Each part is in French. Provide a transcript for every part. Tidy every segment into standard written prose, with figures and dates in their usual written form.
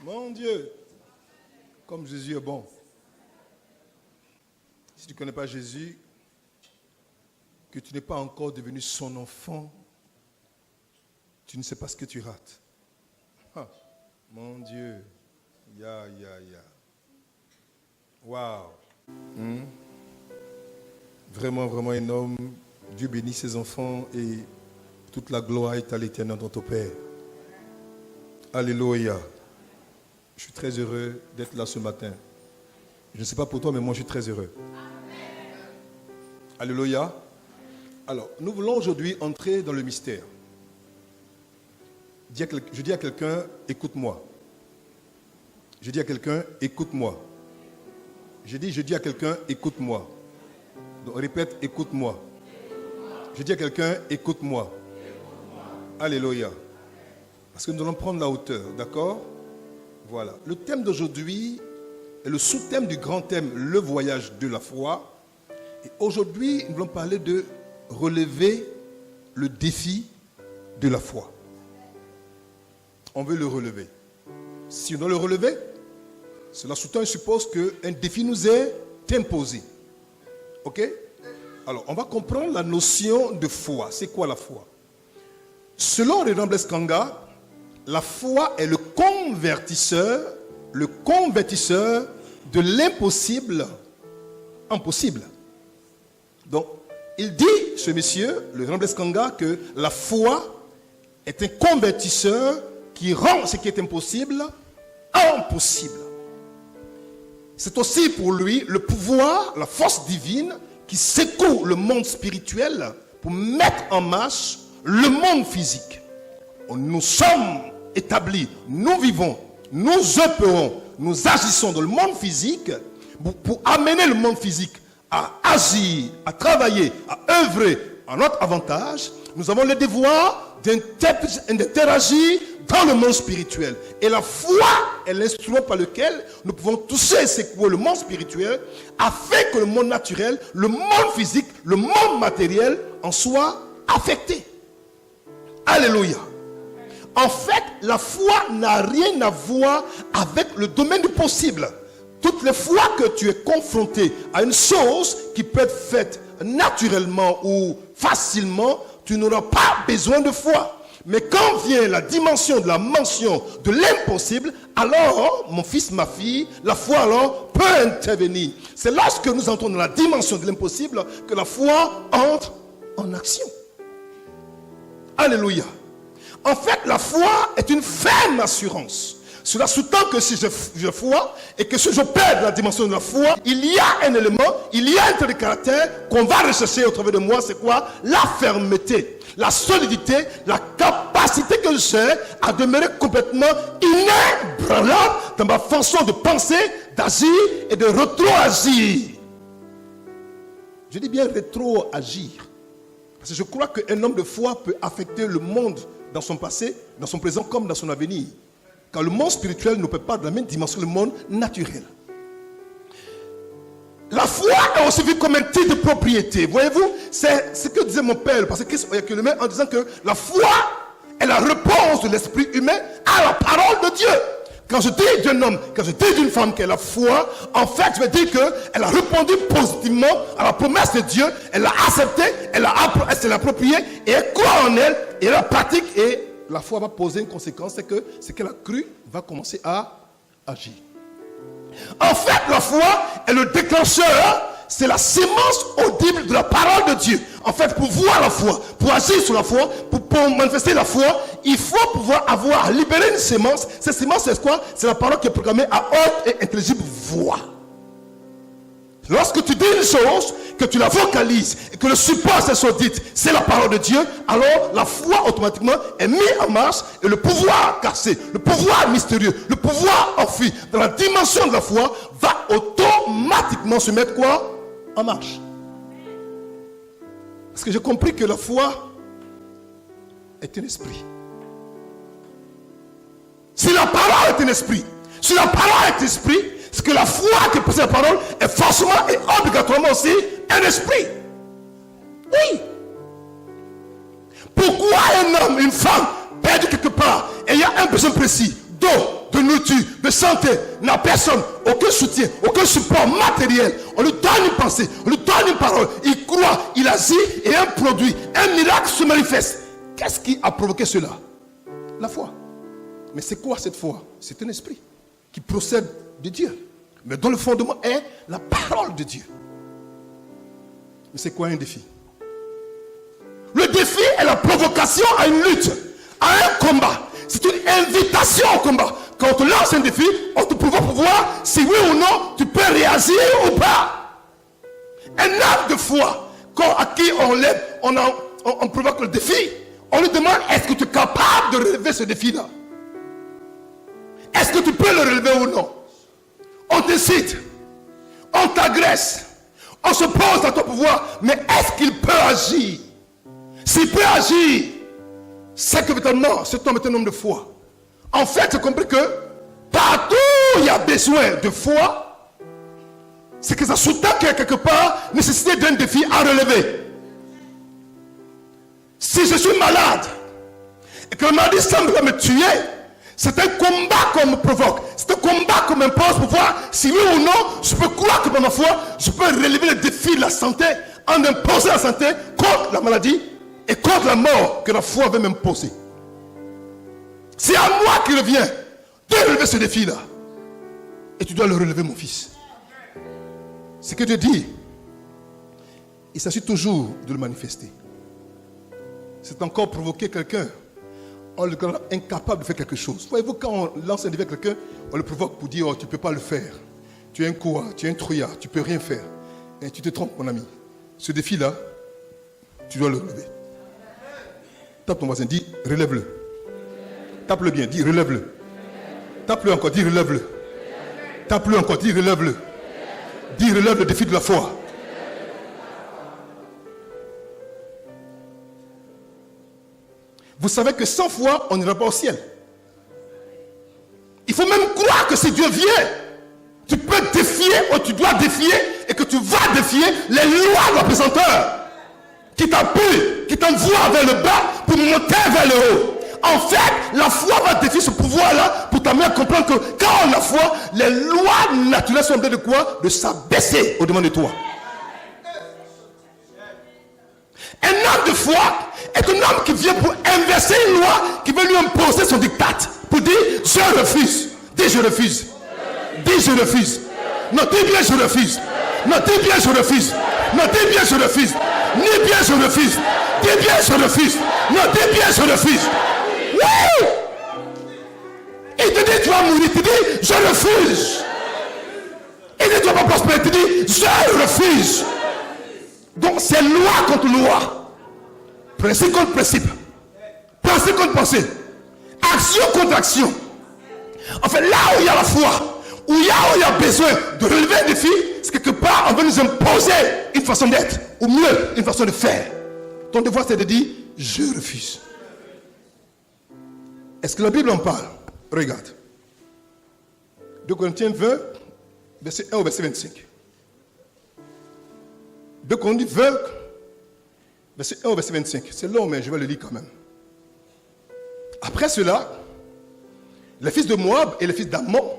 Mon Dieu, comme Jésus est bon. Si tu ne connais pas Jésus, que tu n'es pas encore devenu son enfant, tu ne sais pas ce que tu rates. Ah, mon Dieu. Ya. Waouh. Vraiment, vraiment énorme. Dieu bénit ses enfants et toute la gloire est à l'Éternel dans ton Père. Alléluia. Je suis très heureux d'être là ce matin. Je ne sais pas pour toi, mais moi je suis très heureux. Alléluia. Alors, nous voulons aujourd'hui entrer dans le mystère. Je dis à quelqu'un, écoute-moi. Je dis à quelqu'un, écoute-moi. Je dis à quelqu'un, écoute-moi. Donc, répète, écoute-moi. Je dis à quelqu'un, écoute-moi. Alléluia. Parce que nous allons prendre la hauteur, d'accord? Voilà. Le thème d'aujourd'hui est le sous-thème du grand thème, le voyage de la foi. Et aujourd'hui, nous allons parler de relever le défi de la foi. On veut le relever. Si on doit le relever, cela sous-tend suppose qu'un défi nous est imposé. Ok? Alors, on va comprendre la notion de foi. C'est quoi la foi? Selon Renan Bleskanga, la foi est le convertisseur de l'impossible en possible. Donc, il dit, ce monsieur, le Renan Bleskanga, que la foi est un convertisseur qui rend ce qui est impossible en possible. C'est aussi pour lui le pouvoir, la force divine qui secoue le monde spirituel pour mettre en marche le monde physique. Nous sommes établis, nous vivons, nous œuvrons, nous agissons dans le monde physique pour amener le monde physique à agir, à travailler, à œuvrer à notre avantage. Nous avons le devoir d'interagir dans le monde spirituel. Et la foi est l'instrument par lequel nous pouvons toucher et secouer le monde spirituel afin que le monde naturel, le monde physique, le monde matériel en soit affecté. Alléluia. En fait, la foi n'a rien à voir avec le domaine du possible. Toutes les fois que tu es confronté à une chose qui peut être faite naturellement ou facilement, tu n'auras pas besoin de foi. Mais quand vient la dimension de la mention de l'impossible, alors, mon fils, ma fille, la foi alors peut intervenir. C'est lorsque nous entrons dans la dimension de l'impossible que la foi entre en action. Alléluia. En fait, la foi est une ferme assurance. Cela sous-tend que si je foi et que si je perds la dimension de la foi, il y a un élément, il y a un trait de caractère qu'on va rechercher au travers de moi, c'est quoi? La fermeté, la solidité, la capacité que j'ai à demeurer complètement inébranlable dans ma façon de penser, d'agir et de rétroagir. Je dis bien rétroagir. Parce que je crois qu'un homme de foi peut affecter le monde dans son passé, dans son présent comme dans son avenir. Car le monde spirituel ne peut pas dans la même dimension que le monde naturel. La foi est aussi vue comme un titre de propriété. Voyez-vous, c'est ce que disait mon père, parce que Christ le met en disant que la foi est la réponse de l'esprit humain à la parole de Dieu. Quand je dis d'un homme, quand je dis d'une femme qui a la foi, en fait, je veux dire qu'elle a répondu positivement à la promesse de Dieu, elle l'a acceptée, elle s'est appropriée, et elle croit en elle, et elle la pratique, et la foi va poser une conséquence, c'est que ce qu'elle a cru va commencer à agir. En fait, la foi est le déclencheur, c'est la sémence audible de la parole de Dieu. En fait, pour voir la foi, pour agir sur la foi, pour manifester la foi, il faut pouvoir avoir libéré une sémence. Cette sémence, c'est quoi? C'est la parole qui est proclamée à haute et intelligible voix. Lorsque tu dis une chose, que tu la vocalises et que le support de cette chose dite, c'est la parole de Dieu, alors la foi automatiquement est mise en marche et le pouvoir caché, le pouvoir mystérieux, le pouvoir enfui dans la dimension de la foi va automatiquement se mettre quoi? En marche. Parce que j'ai compris que la foi est un esprit. Si la parole est un esprit, si la parole est un esprit, c'est que la foi qui possède la parole est forcément et obligatoirement aussi un esprit. Oui. Pourquoi un homme, une femme, perdu quelque part, ayant un besoin précis d'eau, de nourriture, de santé, n'a personne, aucun soutien, aucun support matériel. On lui donne une pensée, on lui donne une parole. Il croit, il agit et un produit, un miracle se manifeste. Qu'est-ce qui a provoqué cela? La foi. Mais c'est quoi cette foi? C'est un esprit qui procède de Dieu, mais dont le fondement est la parole de Dieu. Mais c'est quoi un défi? Le défi est la provocation à une lutte, à un combat. C'est une invitation au combat. Quand on te lance un défi, on te provoque pour voir si oui ou non tu peux réagir ou pas. Un acte de foi, à qui on lève, on provoque le défi, on lui demande, est-ce que tu es capable de relever ce défi-là? Est-ce que tu peux le relever ou non? On te cite, on t'agresse, on se pose à ton pouvoir, mais est-ce qu'il peut agir? S'il peut agir, c'est que véritablement, cet homme est un homme de foi. En fait, j'ai compris que partout où il y a besoin de foi, c'est que ça sous-tend quelque part nécessité d'un défi à relever. Si je suis malade et que le maladie semble me tuer, c'est un combat qu'on me provoque. C'est un combat qu'on m'impose pour voir si oui ou non je peux croire que par ma foi, je peux relever le défi de la santé en imposant la santé contre la maladie et contre la mort que la foi veut m'imposer. C'est à moi qu'il revient de relever ce défi-là. Et tu dois le relever, mon fils. Ce que Dieu dit, il s'agit toujours de le manifester. C'est encore provoquer quelqu'un en le rendant incapable de faire quelque chose. Voyez-vous, quand on lance un défi à quelqu'un, on le provoque pour dire, oh, tu ne peux pas le faire. Tu es un quoi, tu es un trouillard, tu ne peux rien faire. Et tu te trompes, mon ami. Ce défi-là, tu dois le relever. Tape ton voisin, dis, relève-le. Tape-le bien, dis, relève-le. Tape-le encore, dis, relève-le. Tape-le encore, dis, relève-le. Dis, relève le défi de la foi. Vous savez que sans foi, on n'ira pas au ciel. Il faut même croire que si Dieu vient, tu peux défier ou tu dois défier et que tu vas défier les lois de la pesanteur qui t'appuient, qui t'envoient vers le bas pour monter vers le haut. En fait, la foi va défier ce pouvoir-là pour t'amener à comprendre que quand on a foi, les lois naturelles sont en train de quoi? De s'abaisser au-devant de toi. Un homme de foi est un homme qui vient pour inverser une loi qui veut lui imposer son diktat. Pour dire, je refuse. Dis, je refuse. Dis, je refuse. Non, dis bien, je refuse. Non, dis bien, je refuse. Non, dis bien, je refuse. Ni bien, je refuse. Dis bien, je refuse. Non, dis bien, je refuse. Oui! Il te dit, tu vas mourir. Tu dis, je refuse. Il dit, tu vas pas prospérer. Tu dis, je refuse. Donc, c'est loi contre loi. Principe contre principe. Pensée contre pensée. Action contre action. En fait, là où il y a la foi, où il y a besoin de relever un défi, c'est quelque part, on veut nous imposer une façon d'être, ou mieux, une façon de faire. Ton devoir, c'est de dire, je refuse. Est-ce que la Bible en parle? Regarde. 2 Corinthiens 20, verset 1 au verset 25. 2 Corinthiens 20, verset 1 au verset 25. C'est long, mais je vais le lire quand même. Après cela, les fils de Moab et les fils d'Ammon,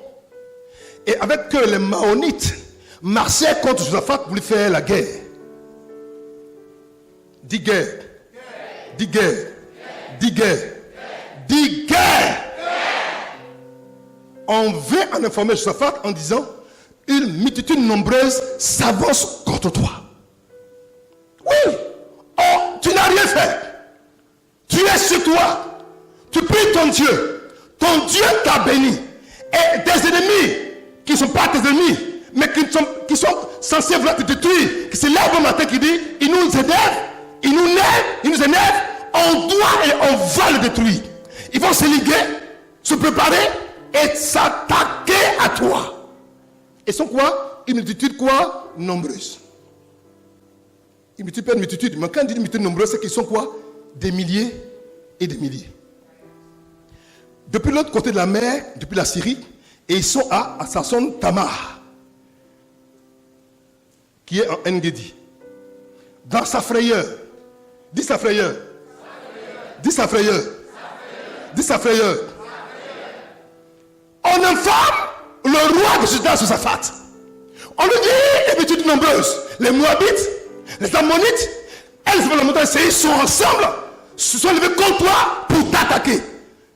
et avec eux les Maonites, marchaient contre Josaphat pour lui faire la guerre. Dis guerre. Dis guerre. Dis guerre. Dis guerre. On vint en informer Josaphat en disant, une multitude nombreuse s'avance contre toi. Oui. Oh, tu n'as rien fait. Tu es sur toi. Tu pries ton Dieu. Ton Dieu t'a béni. Et des ennemis qui ne sont pas tes ennemis, mais qui sont censés vouloir te détruire, qui se lèvent au matin, qui dit, ils nous énervent, on doit et on va le détruire. Ils vont se liguer, se préparer et s'attaquer à toi. Ils sont quoi? Une multitude quoi? Nombreuse. Une multitude, pas une multitude, mais quand on dit une multitude nombreuse, c'est qu'ils sont quoi? Des milliers et des milliers. Depuis l'autre côté de la mer, depuis la Syrie, et ils sont à Sasson Tamar, qui est en Engedi. Dans sa frayeur, dis sa frayeur, dis sa frayeur, dis sa frayeur. On informe le roi de Juda, Josaphat. On lui dit les multitudes nombreuses, les Moabites, les Ammonites, elles vont la montagne Séir, sont ensemble, se sont levés contre toi pour t'attaquer.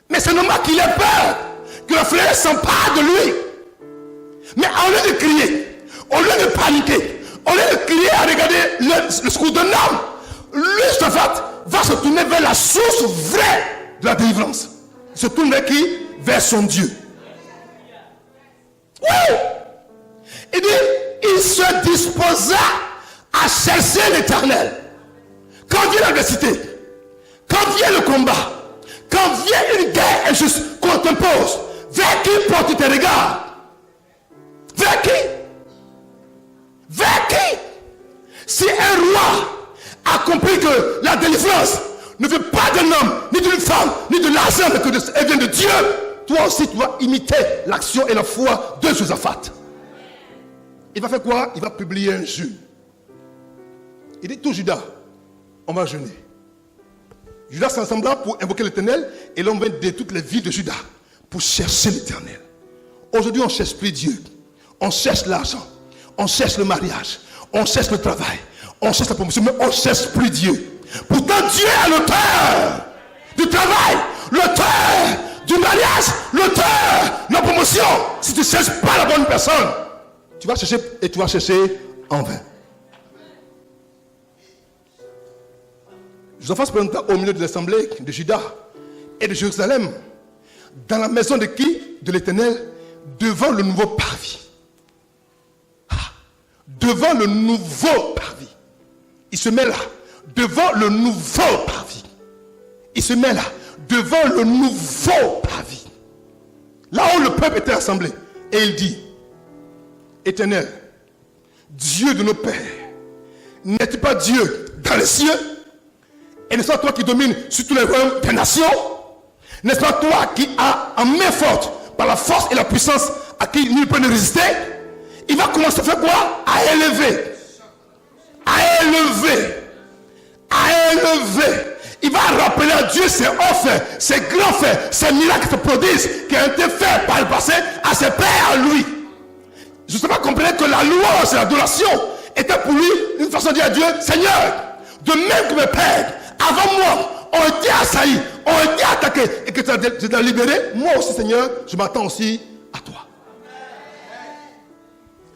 Mais c'est normal qu'il ait peur, que la frayeur s'empare de lui. Mais au lieu de crier, au lieu de paniquer, au lieu de crier à regarder le secours d'un homme, lui, Josaphat, va se tourner vers la source vraie de la délivrance. Il se tourne vers qui? Vers son Dieu. Oui! Il dit, il se disposa à chercher l'Éternel. Quand vient l'adversité, quand vient le combat, quand vient une guerre injuste qu'on t'impose, vers qui portes tes regards? Vers qui? Vers qui? Si un roi a compris que la délivrance ne veut pas d'un homme, ni d'une femme, ni de l'argent, mais qu'elle vient de Dieu, toi aussi tu dois imiter l'action et la foi de Josaphat. Il va faire quoi? Il va publier un jeûne. Il dit tout Judas, on va jeûner. Judas s'assembla pour invoquer l'Éternel et l'on vint de toutes les villes de Juda pour chercher l'Éternel. Aujourd'hui, on ne cherche plus Dieu. On cherche l'argent. On cherche le mariage. On cherche le travail. On cherche la promotion, mais on ne cherche plus Dieu. Pourtant, Dieu est l'auteur du travail, l'auteur du mariage, l'auteur de la promotion. Si tu ne cherches pas la bonne personne, tu vas chercher et tu vas chercher en vain. Josaphat se présenta au milieu de l'assemblée de Juda et de Jérusalem, dans la maison de qui? De l'Éternel, devant le nouveau parvis. Devant le nouveau parvis. Il se met là, devant le nouveau parvis. Il se met là, devant le nouveau parvis. Là où le peuple était assemblé. Et il dit, Éternel, Dieu de nos pères, n'es-tu pas Dieu dans les cieux? Et n'est-ce pas toi qui domines sur tous les royaumes des nations? N'est-ce pas toi qui as en main forte, par la force et la puissance à qui nul ne peut résister? Il va commencer à faire quoi? À élever. À élever. À élever. Il va rappeler à Dieu ses hauts faits, ses grands faits, ses miracles, ses prodiges qui ont été faits par le passé à ses pères, à lui. Je ne sais pas comprendre que la louange et l'adoration était pour lui une façon de dire à Dieu, Seigneur, de même que mes pères, avant moi, ont été assaillis, ont été attaqués, et que tu as libéré, moi aussi, Seigneur, je m'attends aussi à toi.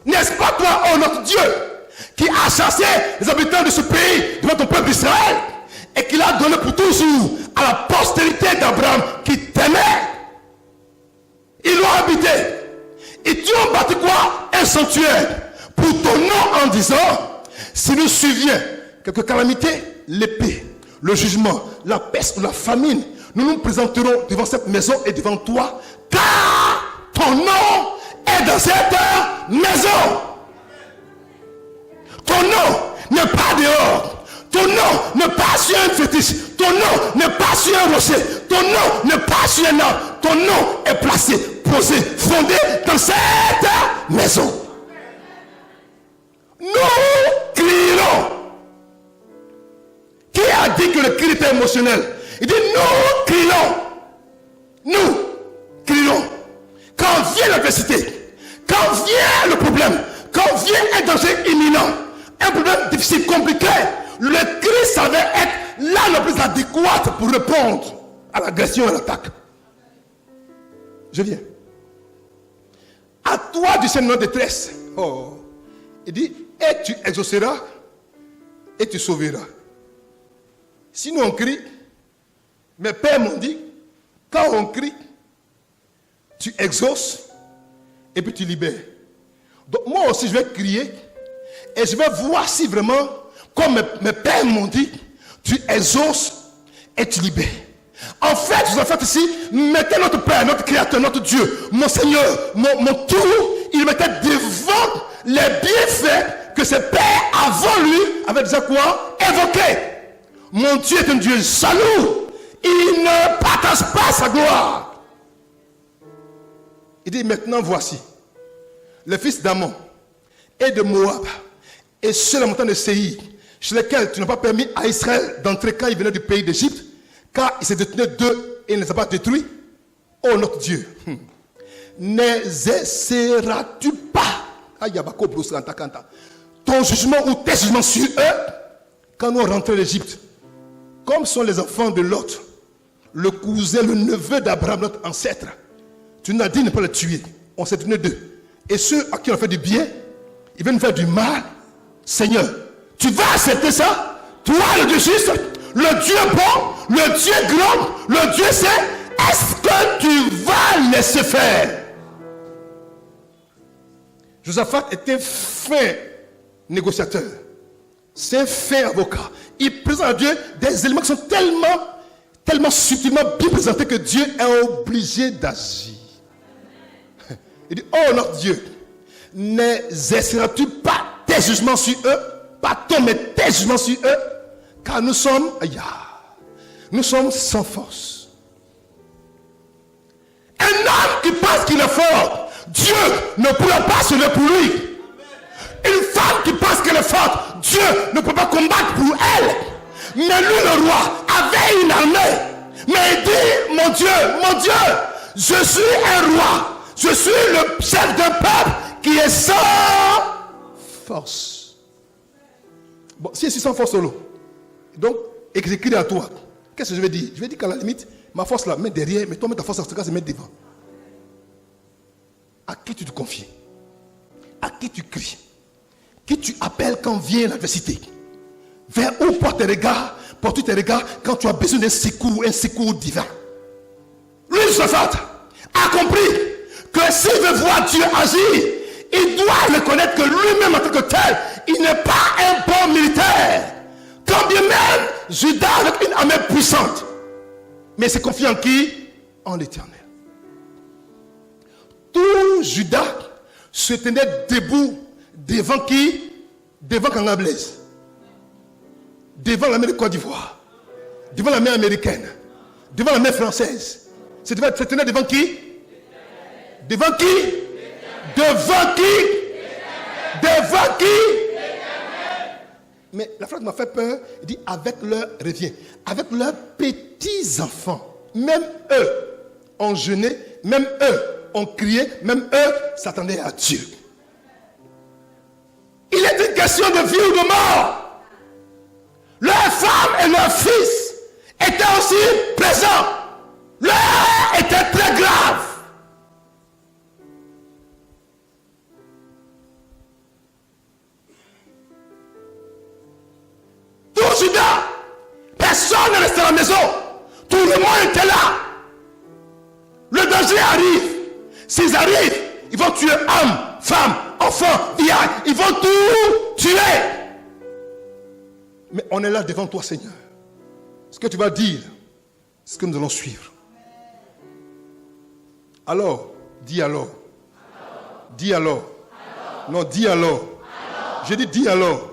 N'est-ce pas toi, oh notre Dieu, qui a chassé les habitants de ce pays devant ton peuple Israël et qui l'a donné pour toujours à la postérité d'Abraham qui t'aimait? Ils l'ont habité. Et tu as bâti quoi? Un sanctuaire pour ton nom en disant, si nous suivions quelques calamités, l'épée, le jugement, la peste ou la famine, nous nous présenterons devant cette maison et devant toi, car ton nom est dans cette maison. Ton nom n'est pas dehors. Ton nom n'est pas sur un fétiche. Ton nom n'est pas sur un rocher. Ton nom n'est pas sur un arbre. Ton nom est placé, posé, fondé dans cette maison. Nous crierons. Qui a dit que le cri était émotionnel? Il dit nous crions. Nous crions. Quand vient l'adversité, quand vient le problème, quand vient un danger imminent, un problème difficile, compliqué, le cri savait être là le plus adéquat pour répondre à l'agression et à l'attaque. Je viens. À toi du Seigneur détresse. Oh. Il dit, et tu exauceras et tu sauveras. Sinon on crie, mes pères m'ont dit, quand on crie, tu exauces et puis tu libères. Donc moi aussi je vais crier et je vais voir si vraiment, comme mes pères m'ont dit, tu exauces et tu libères. En fait, je vous ai fait ici, mettez notre Père, notre Créateur, notre Dieu, mon Seigneur, mon tout, il mettait devant les bienfaits que ses pères avant lui avaient déjà quoi? Évoqué. Mon Dieu est un Dieu jaloux. Il ne partage pas sa gloire. Il dit maintenant voici les fils d'Ammon et de Moab et sur la montagne de Séir, chez lesquels tu n'as pas permis à Israël d'entrer quand il venait du pays d'Égypte, car il s'est détenu d'eux et il ne les a pas détruits. Oh notre Dieu, n'exerceras-tu pas ton jugement ou tes jugements sur eux quand nous rentrons d'Égypte? Comme sont les enfants de Lot, le cousin, le neveu d'Abraham, notre ancêtre. Tu nous as dit de ne pas les tuer. On s'est tenu d'eux. Et ceux à qui on fait du bien, ils viennent faire du mal. Seigneur, tu vas accepter ça? Toi, le Dieu juste, le Dieu bon, le Dieu grand, le Dieu saint, est-ce que tu vas laisser faire? Josaphat était fin négociateur. C'est un fin avocat. Il présente à Dieu des éléments qui sont tellement subtilement bien présentés que Dieu est obligé d'agir. Il dit, oh notre Dieu, n'exerceras-tu pas tes jugements sur eux? Pas ton, mais tes jugements sur eux? Car nous sommes sans force. Un homme qui pense qu'il est fort, Dieu ne pourra pas se lever pour lui. Une femme qui pense qu'elle est forte, Dieu ne peut pas combattre pour elle. Mais lui, le roi, avait une armée. Mais il dit, mon Dieu, je suis un roi. Je suis le chef d'un peuple qui est sans force. Bon, si je suis sans force solo, donc exécute à toi. Qu'est-ce que je vais dire? Je vais dire qu'à la limite, ma force là, mets derrière, mais toi, mets ta force en tout cas, c'est mettre devant. À qui tu te confies? À qui tu cries? Qui tu appelles quand vient l'adversité? Vers où portes tes regards quand tu as besoin d'un secours divin. Lui, Josaphat, a compris que s'il veut voir Dieu agir, il doit reconnaître que lui-même en tant que tel, il n'est pas un bon militaire. Quand bien même Judas avec une armée puissante. Mais c'est confié en qui? En l'Éternel. Tout Judas se tenait debout devant qui? Devant Kanga Blaise. Devant la mer de Côte d'Ivoire. Devant la mer américaine. Devant la mer française. Se tenait devant qui? Devant qui? Devant qui? Devant qui? Mais la phrase m'a fait peur. Il dit avec leurs revient. Avec leurs petits enfants. Même eux ont jeûné. Même eux ont crié. Même eux s'attendaient à Dieu. Il est une question de vie ou de mort. Leurs femmes et leurs fils étaient aussi présents. L'heure était très grave. Tout Judas, personne ne restait à la maison. Tout le monde était là. Le danger arrive. S'ils arrivent, ils vont tuer hommes, femmes, enfants, vieillards. Ils vont tout tuer. Mais on est là devant toi, Seigneur. Ce que tu vas dire, c'est ce que nous allons suivre. Alors, dis alors. Dis alors. Non, dis alors. J'ai dit dis alors.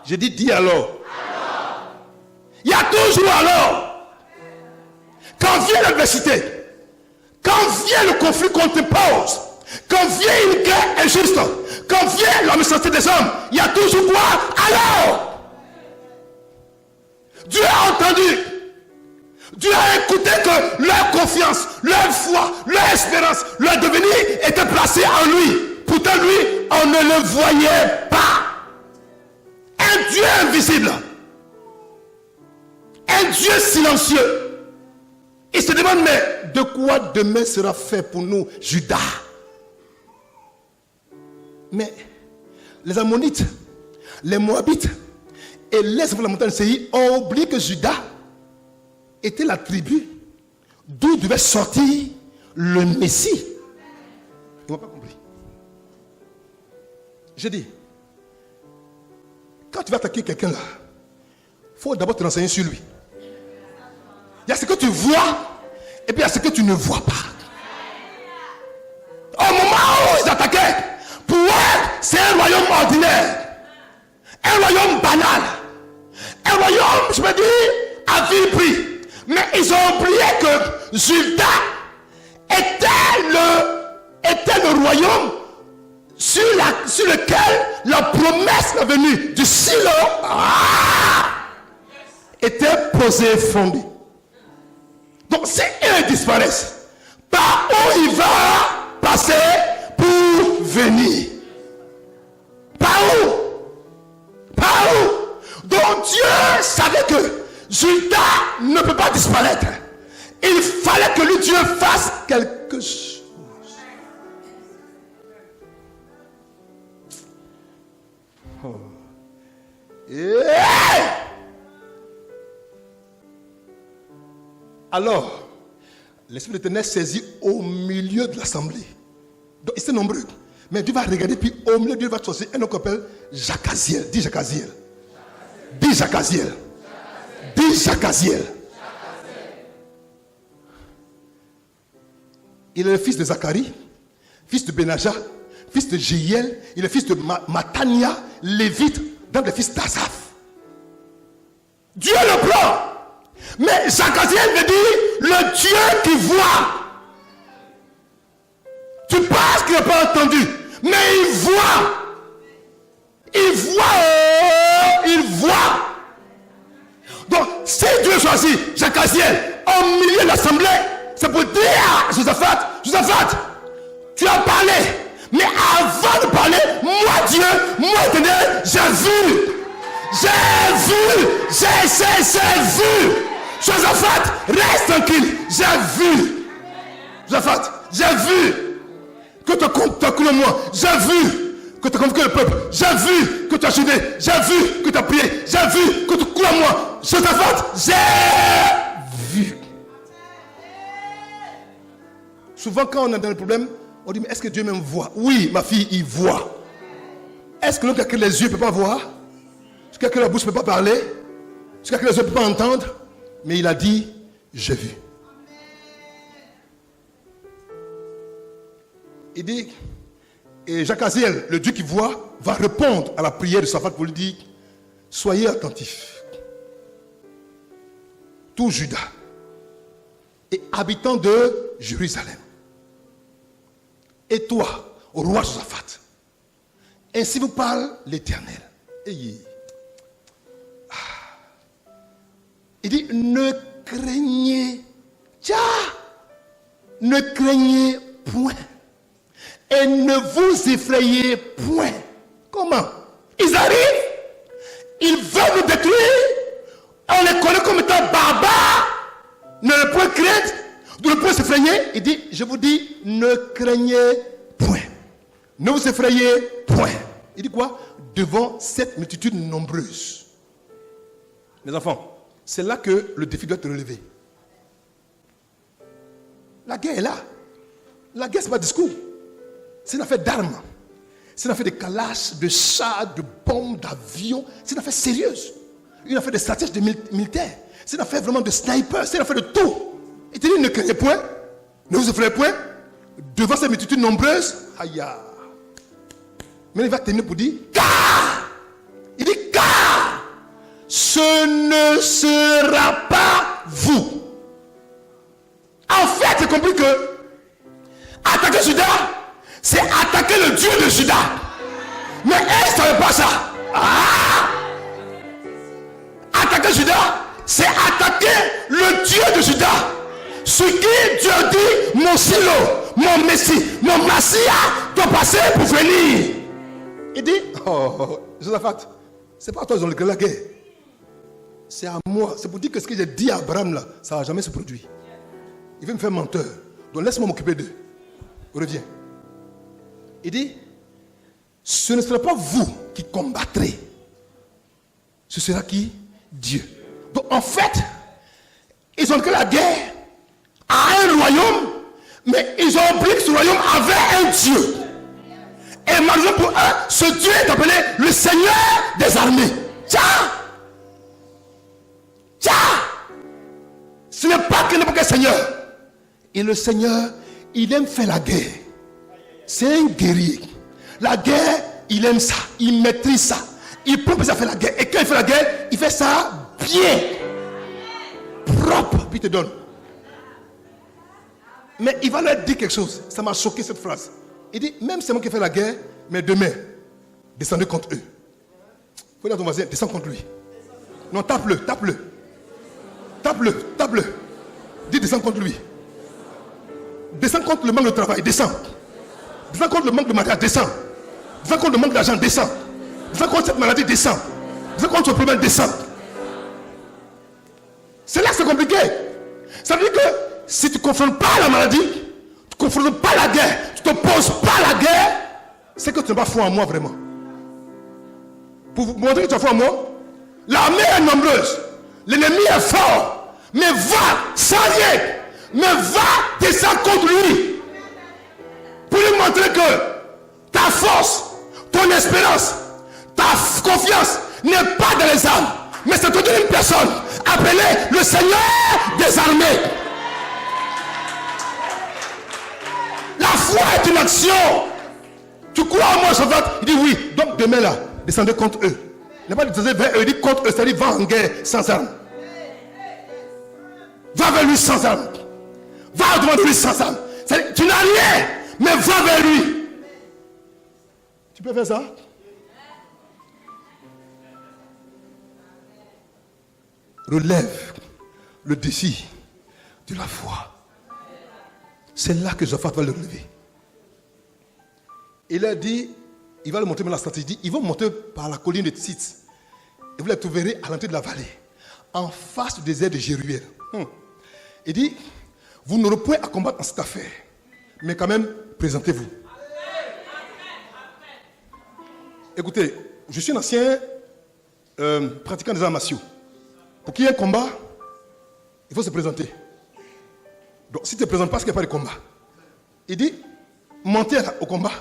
J'ai dit dis alors. Il y a toujours alors. Quand vient l'adversité, quand vient le conflit qu'on te pose, quand vient une guerre injuste, quand vient la méchanceté des hommes, il y a toujours quoi? Alors. Dieu a entendu. Dieu a écouté que leur confiance, leur foi, leur espérance, leur devenir était placé en lui. Pourtant lui, on ne le voyait pas. Un Dieu invisible. Un Dieu silencieux. Il se demande, mais de quoi demain sera fait pour nous, Judas? Mais les Ammonites, les Moabites et les enfants de la montagne de Séir ont oublié que Judas était la tribu d'où devait sortir le Messie. Ils n'ont pas compris. J'ai dit, quand tu vas attaquer quelqu'un là, il faut d'abord te renseigner sur lui. Il y a ce que tu vois et puis il y a ce que tu ne vois pas. Au moment où ils attaquaient, pour eux, c'est un royaume ordinaire, un royaume banal, un royaume, je me dis, à vil prix. Mais ils ont oublié que Judas était le royaume sur lequel la promesse est venue du Silo était posée et fondée. Donc si ils disparaissent, par où il va, venir. Par où? Par où? Donc Dieu savait que Judas ne peut pas disparaître. Il fallait que lui, Dieu, fasse quelque chose. Oh. Yeah! Alors, l'Esprit de l'Éternel saisit au milieu de l'assemblée. Donc, ils étaient nombreux. Mais Dieu va regarder, puis au milieu, Dieu va choisir un homme qu'on appelle Jacaziel. Dis Jacaziel. Dis Jacaziel. Dis Jacaziel. Il est le fils de Zacharie, fils de Benaja, fils de Jéhiel. Il est le fils de Matania, lévite, dans les fils d'Asaph. Dieu le prend. Mais Jacaziel veut dire le Dieu qui voit. Tu penses qu'il n'a pas entendu, mais il voit. Il voit. Il voit. Donc, si Dieu choisit Jacaziel au milieu de l'assemblée, c'est pour dire à Josaphat, tu as parlé. Mais avant de parler, moi Dieu, moi Éternel, j'ai vu. J'ai vu. Josaphat, reste tranquille. J'ai vu. Josaphat, j'ai vu que tu as convoqué moi. J'ai vu que tu as convoqué le peuple. J'ai vu que tu as jeûné. J'ai vu que tu as prié. J'ai vu que tu crois en moi. Josaphat, j'ai vu. Souvent quand on est dans le problème, on dit mais est-ce que Dieu même voit? Oui, ma fille, il voit. Est-ce que l'homme qui a que les yeux ne peut pas voir? Est-ce que la bouche ne peut pas parler? Est-ce que les yeux ne peuvent pas entendre? Mais il a dit, j'ai vu. Il dit, et Jacaziel, le Dieu qui voit, va répondre à la prière de Josaphat pour lui dire, soyez attentifs. Tout Juda et habitants de Jérusalem. Et toi, au roi Josaphat, ainsi vous parle l'Éternel. Il dit, ne craignez point. Et ne vous effrayez point. Comment? Ils arrivent, ils veulent nous détruire. On les connaît comme étant barbares. Ne le point craindre, ne le point s'effrayer. Il dit, je vous dis, ne craignez point. Ne vous effrayez point. Il dit quoi? Devant cette multitude nombreuse. Mes enfants, c'est là que le défi doit te relever. La guerre est là. La guerre, ce n'est pas discours. C'est une affaire d'armes. C'est une affaire de calages, de chars, de bombes, d'avions. C'est une affaire sérieuse. Une affaire de stratèges militaires. C'est une affaire vraiment de snipers. C'est une affaire de tout. Il te dit, ne craignez point. Ne vous effrayez point. Devant ces multitudes nombreuses. Aïe. Mais il va terminer pour dire, car. Il dit, car. Ce ne sera pas vous. En fait, j'ai compris que attaquer Judas, c'est attaquer le Dieu de Judas. Mais elle ne savait pas ça. Attaquer Judas, c'est attaquer le Dieu de Judas. Ce qui Dieu dit, mon silo, mon messie, mon massia doit passer pour venir. Il dit, oh, Josaphat, c'est pas à toi qui ont la guerre. C'est à moi. C'est pour dire que ce que j'ai dit à Abraham là, ça ne va jamais se produire. Il veut me faire menteur. Donc laisse-moi m'occuper d'eux. Reviens. Il dit, ce ne sera pas vous qui combattrez. Ce sera qui? Dieu. Donc en fait, ils ont que la guerre à un royaume, mais ils ont oublié que ce royaume avait un Dieu. Et malheureusement pour eux, ce Dieu est appelé le Seigneur des armées. Tiens! Ce n'est pas que n'importe quel Seigneur. Et le Seigneur, il aime faire la guerre. C'est un guerrier. La guerre, il aime ça. Il maîtrise ça. Il prend plaisir à faire la guerre. Et quand il fait la guerre, il fait ça bien. Propre. Puis il te donne. Mais il va leur dire quelque chose. Ça m'a choqué cette phrase. Il dit, même c'est moi qui fais la guerre, mais demain, descendez contre eux. Il faut dire à ton voisin, descends contre lui. Non, tape-le. Dis, descends contre lui. Descends contre le manque de travail. Descends Disant contre le manque de matériel, descend. Disant contre le manque d'argent, descend. Disant contre cette maladie, descend. Disant contre ce problème, descend. C'est là que c'est compliqué. Ça veut dire que si tu ne confrontes pas la maladie, tu ne confrontes pas la guerre, tu ne te poses pas la guerre, c'est que tu n'as pas foi en moi vraiment. Pour vous montrer que tu as foi en moi, l'armée est nombreuse, l'ennemi est fort, mais va sans rien, mais va descendre contre lui. Pour lui montrer que ta force, ton espérance, ta confiance n'est pas dans les armes, mais c'est toute une personne appelée le Seigneur des armées. La foi est une action. Tu crois en moi, Shabbat? Il dit oui. Donc demain là, descendez contre eux. Il n'a pas descendu vers eux, il dit contre eux, c'est-à-dire va en guerre sans armes. Va vers lui sans armes. Va devant lui sans armes. Tu n'as rien, mais va vers lui. Tu peux faire ça? Relève le défi de la foi. C'est là que Japhat va le relever. Il a dit, il va le montrer la stratégie. Il dit, ils vont monter par la colline de Tzitz. Et vous les trouverez à l'entrée de la vallée, en face du désert de Jéruel. Il dit, vous n'aurez point à combattre dans cette affaire, mais quand même, présentez-vous. Écoutez, je suis un ancien pratiquant des arts martiaux. Pour qu'il y ait un combat, il faut se présenter. Donc, si tu ne te présentes pas, c'est qu'il n'y a pas de combat. Il dit, montez au combat.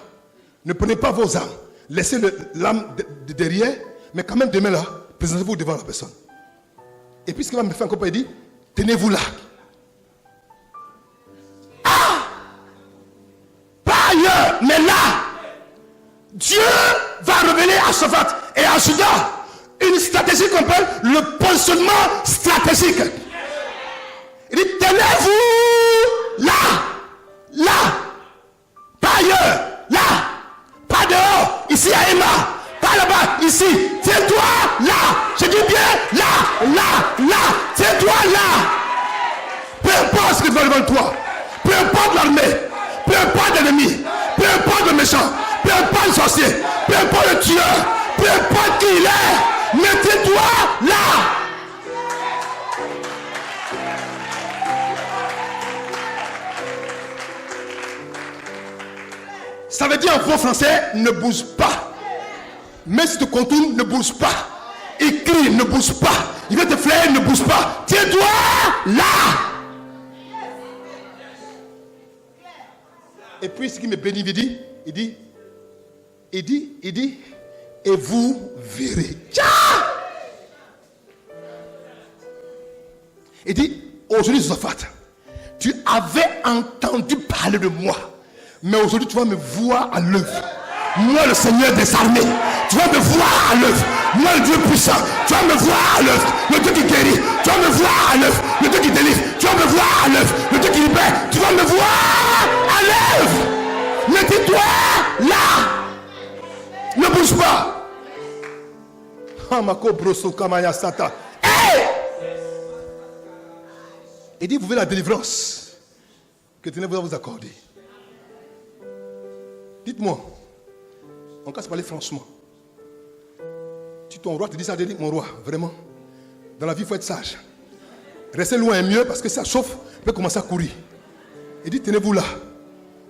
Ne prenez pas vos armes. Laissez l'arme derrière, mais quand même, demain là, présentez-vous devant la personne. Et puis, ce qu'il va me faire encore, il dit, tenez-vous là. Ah! Pas ailleurs, mais là. Dieu va révéler à Shaphat et à Juda une stratégie qu'on appelle le positionnement stratégique. Il dit, tenez-vous là, là, pas ailleurs, là, pas dehors, ici à Emma, pas là-bas, ici, tiens-toi là, je dis bien là, là, là, tiens-toi là. Peu importe ce qui va devant toi, peu importe l'armée, peu importe l'ennemi, peu importe le méchant, peu importe le sorcier, peu importe le tueur, peu importe qui il est, mettez-toi là. Ça veut dire en bon français, ne bouge pas. Même si tu contournes, ne bouge pas. Écris, ne bouge pas. Il va te flaire, ne bouge pas. Tiens-toi là. Et puis ce qui me bénit, il dit, et vous verrez. Il dit, aujourd'hui, Shaphat, tu avais entendu parler de moi. Mais aujourd'hui, tu vas me voir à l'œuvre. Moi, le Seigneur des armées, tu vas me voir à l'œuvre. Moi, le Dieu puissant, tu vas me voir à l'œuvre. Le Dieu qui guérit, tu vas me voir à l'œuvre. Le Dieu qui délivre, tu vas me voir à l'œuvre. Le Dieu qui libère, tu vas me voir à l'œuvre. Mettez-toi là. Ne bouge pas. Hey! Il dit, vous voulez la délivrance que Dieu va vous accorder. Dites-moi, on va se parler franchement. Si ton roi te dit ça, dit mon roi, vraiment, dans la vie, il faut être sage. Restez loin est mieux parce que ça chauffe, vous pouvez commencer à courir. Il dit, tenez-vous là,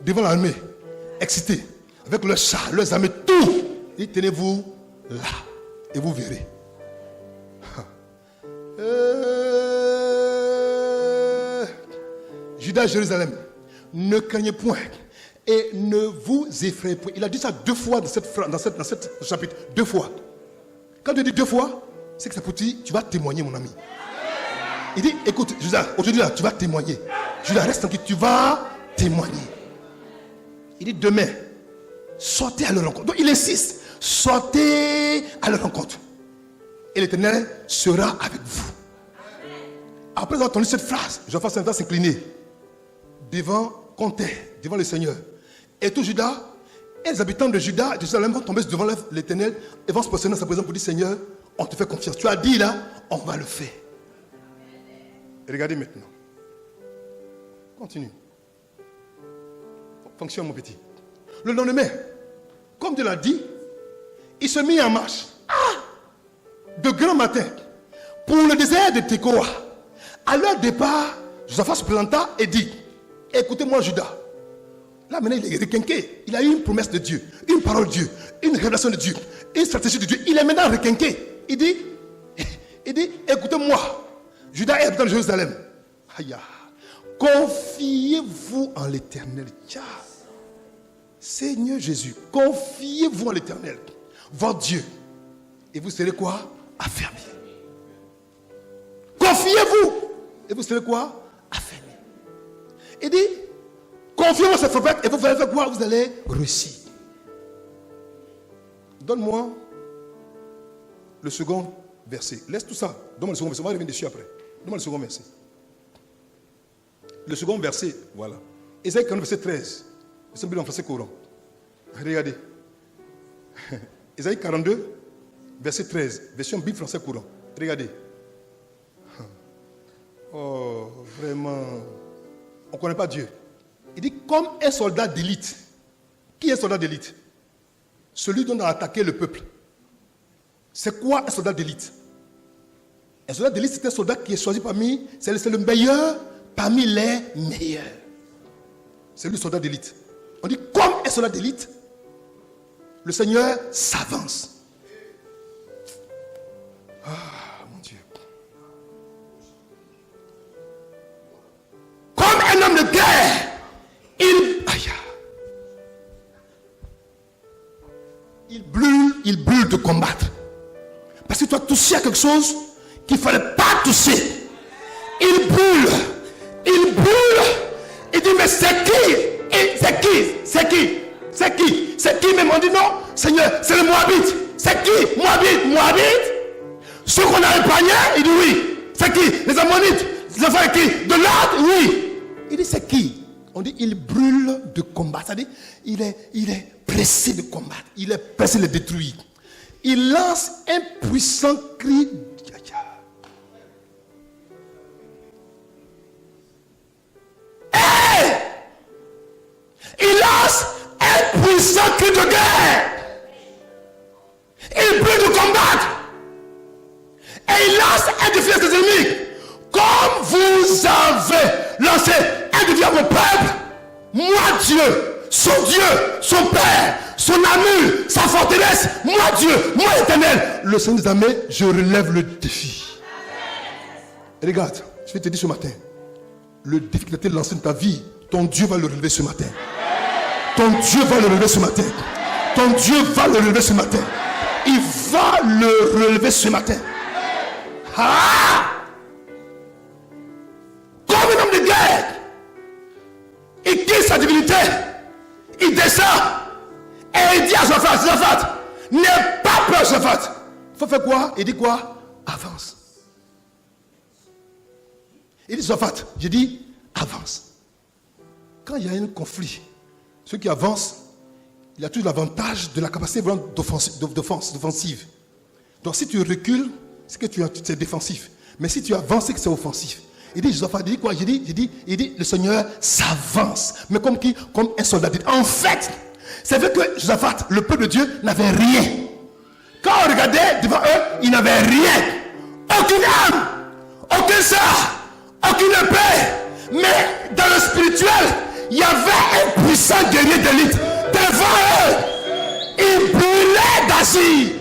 devant l'armée, excité, avec leurs chars, leurs armées, tout. Il dit, tenez-vous là, et vous verrez. Judas, Jérusalem, ne craignez point. Et ne vous effrayez point. Il a dit ça 2 fois dans cette chapitre. 2 fois. Quand il dit 2 fois, c'est que ça peut dire, tu vas témoigner, mon ami. Il dit, écoute, Judas, aujourd'hui là, tu vas témoigner. Judas, reste tranquille, tu vas témoigner. Il dit, demain, sortez à leur rencontre. Donc il insiste, sortez à leur rencontre. Et l'Éternel sera avec vous. Après avoir entendu cette phrase, Jean-François va s'incliner devant le Seigneur. Et tout Judas, et les habitants de Juda, de Jérusalem vont tomber devant l'Éternel et vont se positionner dans sa présence pour dire, Seigneur, on te fait confiance. Tu as dit là, on va le faire. Et regardez maintenant. Continue. Fonctionne mon petit. Le lendemain, comme Dieu l'a dit, il se mit en marche. De grand matin, pour le désert de Tekoa. À leur départ, Josaphat se présenta et dit, écoutez-moi Judas. Là maintenant il est requinqué. Il a eu une promesse de Dieu, une parole de Dieu, une révélation de Dieu, une stratégie de Dieu. Il est maintenant requinqué. Il dit, écoutez-moi. Judas est habitant de Jérusalem. Aïe. Confiez-vous en l'Éternel. Seigneur Jésus, confiez-vous en l'Éternel, votre Dieu. Et vous serez quoi? Affermis. Confiez-vous. Et vous serez quoi? Affermis. Il dit, confiez-vous à ce prophète et vous allez faire quoi? Vous allez réussir. Donne-moi le second verset. Laisse tout ça. Donne-moi le second verset. On va revenir dessus après. Donne-moi le second verset. Le second verset, voilà. Ésaïe 42, verset 13. C'est en français courant. Regardez. Ésaïe 42, verset 13. Version Bible français courant. Regardez. Oh, vraiment. On ne connaît pas Dieu. Il dit comme un soldat d'élite. Qui est un soldat d'élite? Celui dont on a attaqué le peuple. C'est quoi un soldat d'élite? Un soldat d'élite, c'est un soldat qui est choisi parmi, c'est le meilleur parmi les meilleurs. C'est lui le soldat d'élite. On dit comme un soldat d'élite, le Seigneur s'avance. Ah, mon Dieu. Comme un homme de guerre, il brûle de combattre. Parce que tu as touché à quelque chose qu'il ne fallait pas toucher. Il brûle. Il dit, mais c'est qui? Mais on dit non, Seigneur, c'est le Moabite. C'est qui? Moabite. Ceux qu'on a épargnés, il dit oui. C'est qui? Les Ammonites. Les enfants qui? De l'autre, oui. Il dit c'est qui? On dit il brûle de combattre. C'est-à-dire, il est pressé de combattre. Il est pressé de détruire. Il lance un puissant cri. Il lance un puissant cri de guerre. Il brûle de combattre. Et il lance un défi à ses ennemis. Comme vous avez lancé un défi à mon peuple, moi Dieu, son Père, son ami, sa forteresse, moi Dieu, moi Éternel, le Seigneur des armées, je relève le défi. Et regarde, je vais te dire ce matin, le défi qui a été lancé dans ta vie, ton Dieu va le relever ce matin. Ton Dieu va le relever ce matin. Ton Dieu va le relever ce matin. Il va le relever ce matin. Ah! Comme un homme de guerre, il quitte sa divinité, il descend et il dit à Josaphat, n'aie pas peur, Josaphat. Il faut faire quoi? Il dit quoi? Avance. Il dit Josaphat, je dis avance. Quand il y a un conflit, ceux qui avancent, il a toujours l'avantage de la capacité d'offensive. Donc si tu recules, c'est que c'est défensif. Mais si tu avances, c'est que c'est offensif. Il dit Josaphat, il dit quoi? Il dit le Seigneur s'avance. Mais comme qui? Comme un soldat. En fait, c'est vrai que Josaphat, le peuple de Dieu, n'avait rien. Quand on regardait devant eux, ils n'avaient rien. Aucune âme, aucun sang, aucune épée. Mais dans le spirituel, il y avait un puissant guerrier d'élite devant eux. Il brûlait d'agir.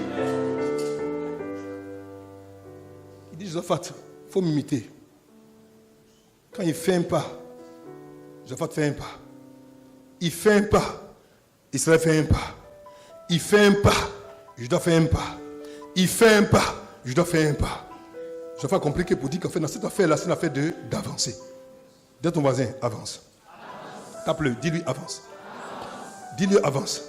Il dit Josaphat, il faut m'imiter. Quand il fait un pas, Josaphat fait un pas. Il fait un pas, Israël fait un pas. Il fait un pas, Juda fait un pas. Il fait un pas, Juda fait un pas. Josaphat a compris que pour dire qu'en fait, dans cette affaire-là, c'est une affaire d'avancer. Dis à ton voisin, avance. Tape-le, dis-lui, avance. Dis-lui, avance.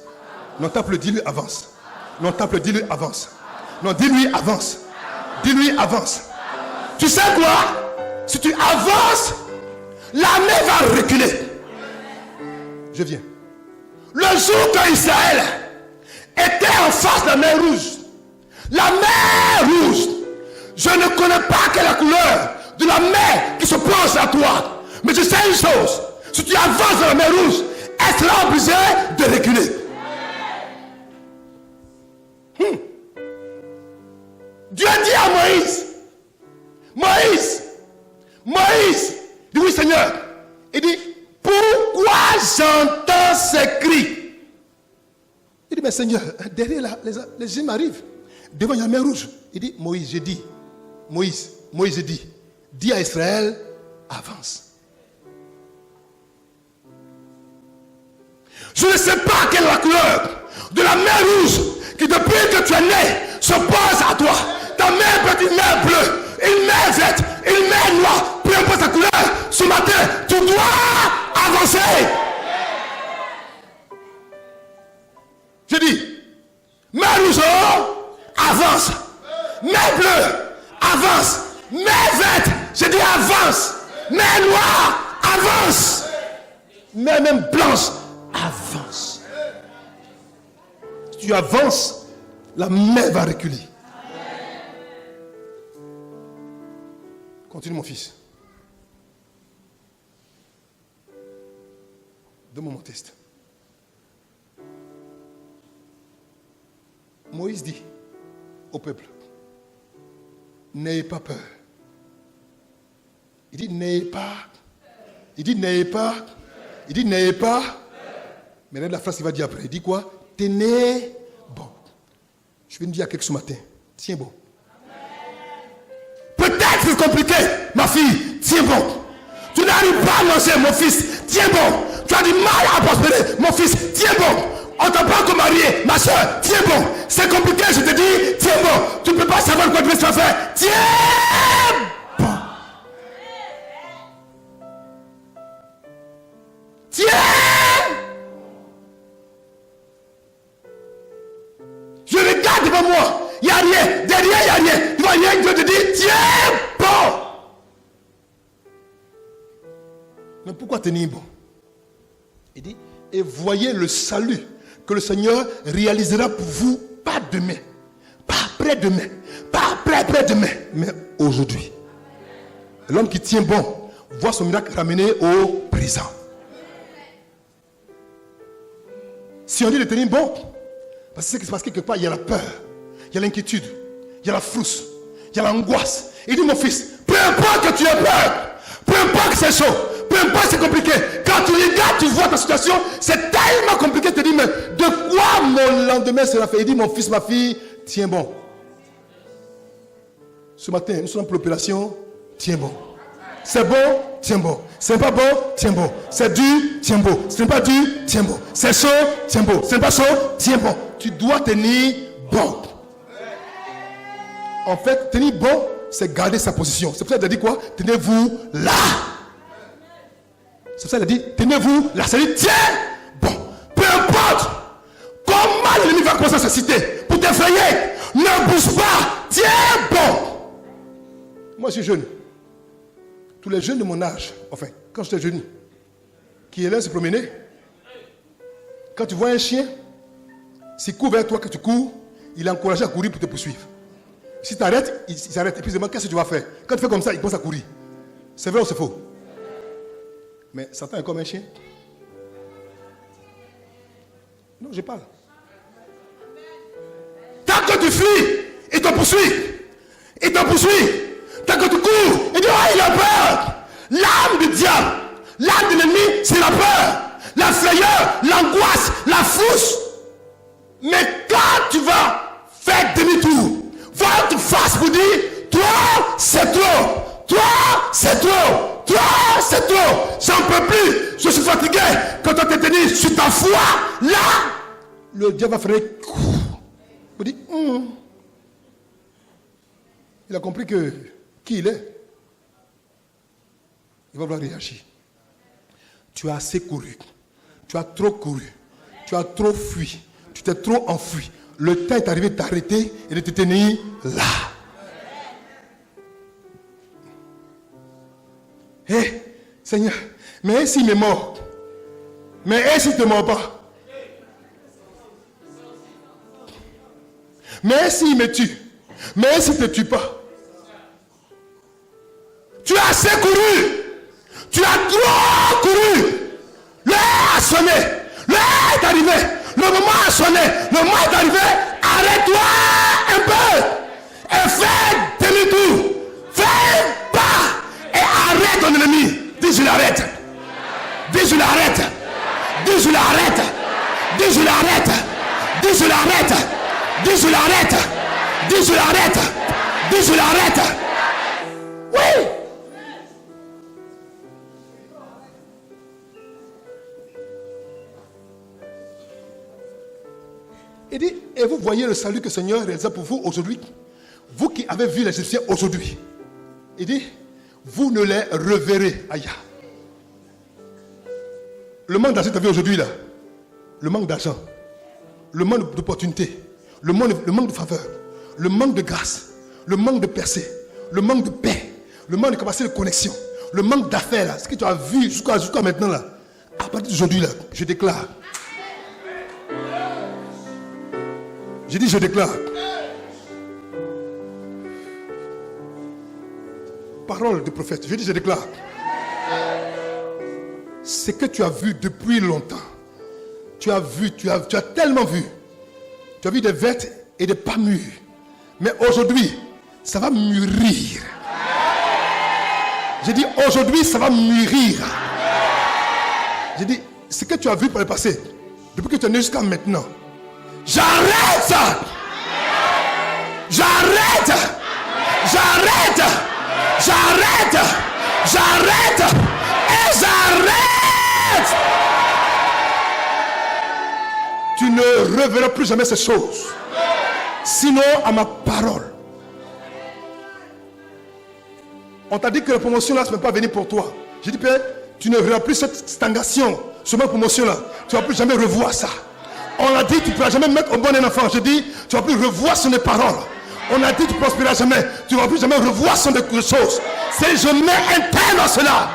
Non, tape-le, dis-lui, avance. Non, tape-le, dis-lui, avance. Non, dis-lui, avance. Dis-lui, avance. Tu sais quoi? Si tu avances, l'armée va reculer. Je viens. Le jour que Israël était en face de la mer rouge, je ne connais pas quelle est la couleur de la mer qui se pose à toi. Mais je sais une chose. Si tu avances dans la mer rouge elle sera obligée de reculer. Dieu dit à Moïse, dit oui Seigneur, il dit, pourquoi j'entends ces cris? Il dit, mais Seigneur, derrière les gens m'arrivent, devant la mer rouge. Il dit, Moïse, j'ai dit, dis à Israël, avance. Je ne sais pas quelle est la couleur de la mer rouge qui depuis que tu es né s'oppose à toi. Ta mer peut être une mer bleue, une mer verte, une mer noire, peu importe sa couleur. Ce matin, tu dois avancer. Je dis, mer rouge, avance. Mer bleue, avance. Mer verte, je dis avance. Mer noire, avance. Mer même blanche, avance. Si tu avances, la mer va reculer. Continue mon fils. Donne-moi mon test. Moïse dit au peuple, n'ayez pas peur. Il dit n'ayez pas. Il dit n'ayez pas. Il dit n'ayez pas. Mais là, la phrase qu'il va dire après, il dit quoi? Tenez bon. Je viens de dire à quelqu'un ce matin, tiens bon. Peut-être c'est compliqué, ma fille, tiens bon. Tu n'arrives pas à manger, mon fils, tiens bon. Tu as du mal à prospérer, mon fils, tiens bon. On t'en prend comme marié, ma soeur, tiens bon. C'est compliqué, je te dis, tiens bon. Tu ne peux pas savoir quoi tu vas faire. Tiens bon. Tiens. Je regarde devant moi, il n'y a rien. Derrière, il n'y a rien. Devant rien, Dieu te dit, tiens bon. Mais pourquoi tenir bon? Il dit, et voyez le salut que le Seigneur réalisera pour vous, pas demain, pas après-demain, pas après-demain, mais aujourd'hui. L'homme qui tient bon voit son miracle ramené au présent. Si on dit de tenir bon, parce que quelque part il y a la peur, il y a l'inquiétude, il y a la frousse, il y a l'angoisse. Il dit, mon fils, peu importe que tu aies peur, peu importe que c'est chaud, peu importe que c'est compliqué, quand tu regardes, tu vois ta situation, c'est tellement compliqué, tu te dis, mais de quoi mon lendemain sera fait? Il dit, mon fils, ma fille, tiens bon. Ce matin, nous sommes pour l'opération, tiens bon. C'est bon, tiens bon. C'est pas bon, tiens bon. C'est dur, tiens bon. Ce n'est pas dur, tiens bon. C'est chaud, tiens bon. Ce n'est pas chaud, tiens bon. Tu dois tenir bon. En fait, tenir bon, c'est garder sa position. C'est pour ça qu'il a dit quoi? Tenez-vous là. C'est pour ça qu'il a dit, tenez-vous là. Ça dit, tiens bon. Peu importe comment l'ennemi va commencer à se citer pour t'effrayer, ne bouge pas. Tiens bon. Moi, je suis jeune. Tous les jeunes de mon âge, enfin, quand j'étais jeune, qui est là se promener, quand tu vois un chien, s'il court vers toi, que tu cours, il est encouragé à courir pour te poursuivre. Si tu arrêtes, il s'arrête. Et puis il se demande qu'est-ce que tu vas faire. Quand tu fais comme ça, il commence à courir. C'est vrai ou c'est faux? Mais Satan est comme un chien. Non, je parle. Tant que tu fuis, il te poursuit. Il te poursuit. Tant que tu cours, il dit, oh, il a peur. L'âme du diable, l'âme de l'ennemi, c'est la peur, la frayeur, l'angoisse, la frousse. Mais quand tu vas faire demi-tour, volte face pour dire, toi, c'est trop. Toi, c'est trop. Toi, c'est trop. J'en peux plus. Je suis fatigué. Quand on t'est tenu sur ta foi, là, le diable va faire il dit, il a compris que qui il est. Il va vouloir réagir. Tu as assez couru. Tu as trop couru. Tu as trop fui. Tu t'es trop enfui. Le temps est arrivé de t'arrêter et de te tenir là. Hé, Seigneur, mais s'il me mord, mais s'il ne te mord pas, mais s'il me tue, mais s'il ne te tue pas, tu as assez couru, tu as trop couru, l'heure a sonné, Le moment a sonné. Le moment est arrivé. Arrête-toi un peu. Et fais demi-tour. Fais un pas. Et arrête ton ennemi. Dis, je l'arrête. Dis, je l'arrête. Dis, je l'arrête. Dis, je l'arrête. Dis, je l'arrête. Dis, je l'arrête. Dis, je l'arrête. Dis, je l'arrête. Oui. Il dit, et vous voyez le salut que le Seigneur réalisa pour vous aujourd'hui. Vous qui avez vu les Égyptiens aujourd'hui. Il dit, vous ne les reverrez. Aïe. Le manque d'argent que tu as vu aujourd'hui là. Le manque d'argent. Le manque d'opportunités. Le manque de faveur. Le manque de grâce. Le manque de percée. Le manque de paix. Le manque de capacité de connexion. Le manque d'affaires là. Ce que tu as vu jusqu'à maintenant là. À partir d'aujourd'hui là, je déclare. J'ai dit, je déclare. Parole de prophète. Je dis, je déclare. Ce que tu as vu depuis longtemps. Tu as vu, tu as tellement vu. Tu as vu des vertes et des pas mûres. Mais aujourd'hui, ça va mûrir. J'ai dit, aujourd'hui, ça va mûrir. J'ai dit, ce que tu as vu par le passé, depuis que tu es né jusqu'à maintenant, j'arrête ça. J'arrête. J'arrête. J'arrête. J'arrête. Et j'arrête. Tu ne reverras plus jamais ces choses. Sinon à ma parole. On t'a dit que la promotion là, ne peut pas venir pour toi. J'ai dit, Père, tu ne verras plus cette stagnation, ce même promotion là. Tu ne vas plus jamais revoir ça. On a dit, tu ne pourras jamais mettre au bon un enfant. Je dis, tu ne vas plus revoir son paroles. On a dit, tu ne prospéreras jamais. Tu ne vas plus jamais revoir son choses. C'est je mets un terme à cela.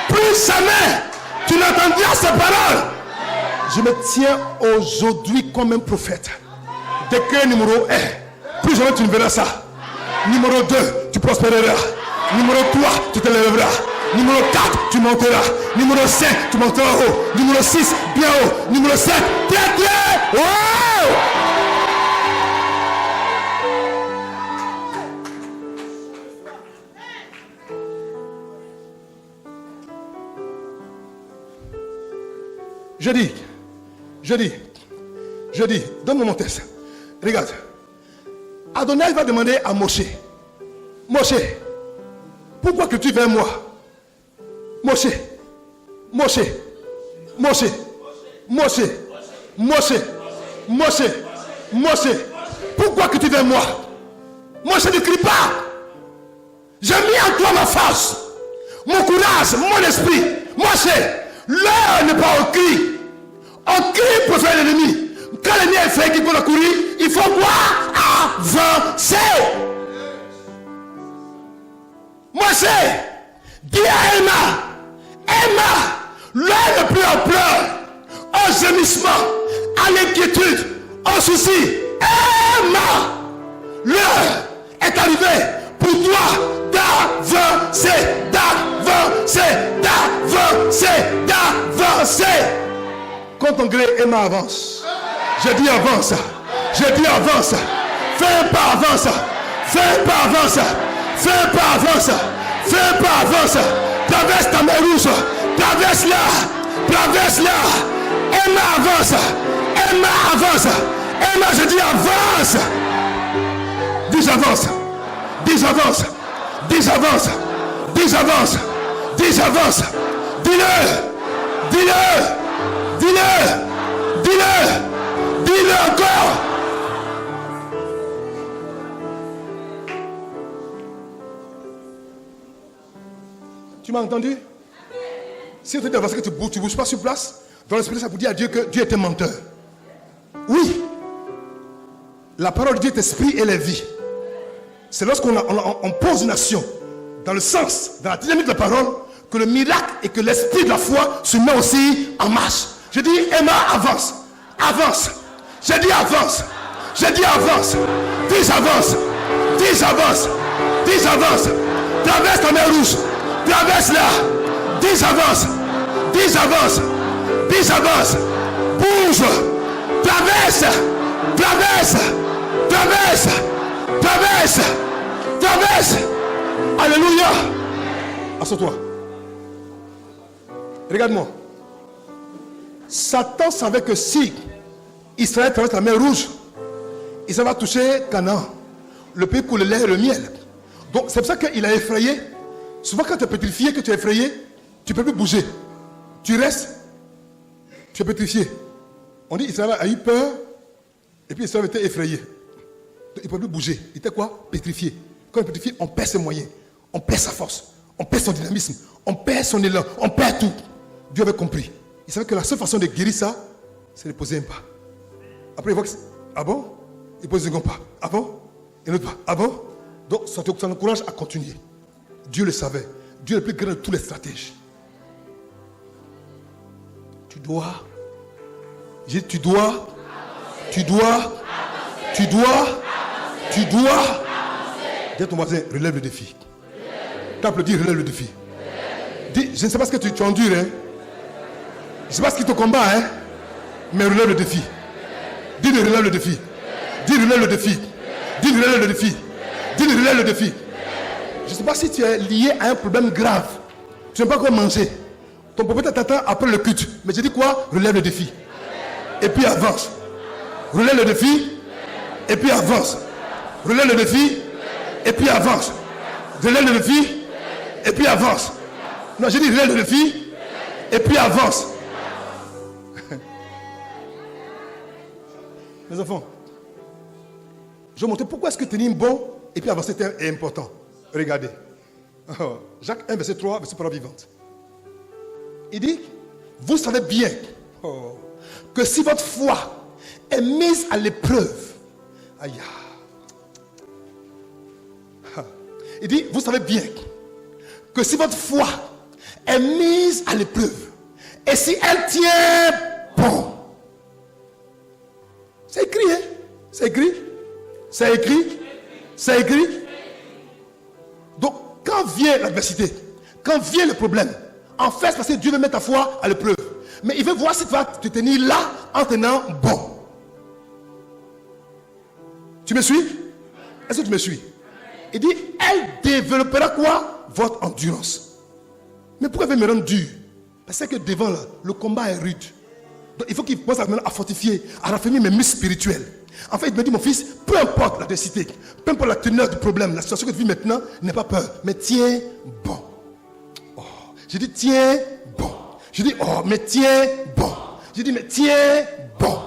Plus jamais, tu n'entendras ces paroles. Je me tiens aujourd'hui comme un prophète. Décret numéro 1. Plus jamais tu ne verras ça. Numéro 2, tu prospéreras. Numéro 3, tu te lèveras. Numéro 4, tu monteras. Numéro 5, tu monteras haut. Numéro 6, bien haut. Numéro 7, très très haut. Je dis, donne-moi mon texte. Regarde. Adonai va demander à Moshe, pourquoi que tu viens à moi? Moshe, pourquoi que tu viens à moi? Moshe ne crie pas. J'ai mis en toi ma force, mon courage, mon esprit. Moshe, l'heure n'est pas au cri. On crie pour faire l'ennemi. Quand l'ennemi est fait qu'il faut la courir, il faut quoi? Avancer. Moshe, dis à Emma, l'heure n'est plus en pleurs, au gémissement, à l'inquiétude, au souci. Emma, l'heure est arrivée pour toi d'avancer. Quand ton gré, Emma avance. Je dis avance. Je dis avance. Fais un pas, avance. Fais un pas, avance. Fais un pas, avance. Fais un pas, avance. Traverse ta mer rouge. Traverse-la. Traverse-la. Emma avance. Emma avance. Emma, je dis avance. Dis j'avance. Dis j'avance. Dis j'avance. Dis j'avance. Dis j'avance. Dis-le. Dis-le. Dis-le. Dis-le. Dis-le encore. Tu m'as entendu? Si on te dit d'avancer que tu bouges pas sur place, dans l'esprit, ça vous dit à Dieu que Dieu est un menteur. Oui. La parole de Dieu est esprit et la vie. C'est lorsqu'on pose une action dans le sens, dans la dynamique de la parole, que le miracle et que l'esprit de la foi se met aussi en marche. Je dis, Emma, avance. Avance. Je dis avance. Je dis avance. Dis avance. Dis avance. Dis avance. Traverse ta mer rouge. Traverse-la. Dis avance. Dis avance. Dis avance. Bouge. Traverse, traverse, traverse, traverse, traverse. Alléluia. Assois-toi. Regarde-moi. Satan savait que si Israël traverse la mer Rouge, il va toucher Canaan, le pays où le lait et le miel. Donc c'est pour ça qu'il a effrayé. Souvent quand tu es pétrifié, que tu es effrayé, tu ne peux plus bouger. Tu restes, tu es pétrifié. On dit Israël a eu peur, et puis Israël était effrayé. Donc, il ne peut plus bouger. Il était quoi? Pétrifié. Quand on est pétrifié, on perd ses moyens, on perd sa force, on perd son dynamisme, on perd son élan, on perd tout. Dieu avait compris. Il savait que la seule façon de guérir ça, c'est de poser un pas. Après il voit que, ah bon? Il pose un second pas. Ah bon? Et l'autre pas. Ah bon? Donc ça t'encourage à continuer. Dieu le savait. Dieu est le plus grand de tous les stratèges. Tu dois. J'ai dit tu dois. Tu dois. Tu dois. Tu dois. Dis à ton voisin, relève le défi. T'applaudis, relève le défi. Dis, je ne sais pas ce que tu endures, hein. Je ne sais pas ce qui te combat, hein. Mais relève le défi. Dis, relève le défi. Dis, relève le défi. Dis, relève le défi. Dis, relève le défi. Je ne sais pas si tu es lié à un problème grave. Tu n'aimes pas quoi manger. Ton propriétaire t'attend après le culte. Mais je dis quoi? Relève le défi. Et puis avance. Relève le défi. Et puis avance. Relève le défi. Et puis avance. Relève le défi. Et puis avance. Non, j'ai dit relève le défi. Et puis avance. Mes enfants, je vais montrer pourquoi est-ce que tenir bon et puis avancer est important. Regardez. Jacques 1, verset 3, verset parole vivante. Il dit, vous savez bien que si votre foi est mise à l'épreuve, aïe. Il dit, vous savez bien que si votre foi est mise à l'épreuve, et si elle tient bon, c'est écrit, hein? C'est écrit. C'est écrit. C'est écrit. Donc, quand vient l'adversité, quand vient le problème, en fait, c'est parce que Dieu veut mettre ta foi à l'épreuve. Mais il veut voir si tu vas te tenir là en tenant bon. Tu me suis? Est-ce que tu me suis? Il dit, elle développera quoi? Votre endurance. Mais pourquoi elle veut me rendre dur? Parce que devant là, le combat est rude. Donc il faut qu'il pense à fortifier, à raffermir mes muscles spirituels. En fait, il me dit, mon fils, peu importe l'adversité, peu importe la teneur du problème, la situation que tu vis maintenant, n'aie pas peur, mais tiens bon. Oh, j'ai dit, tiens bon. J'ai dit, oh, mais tiens bon. J'ai dit, mais tiens bon.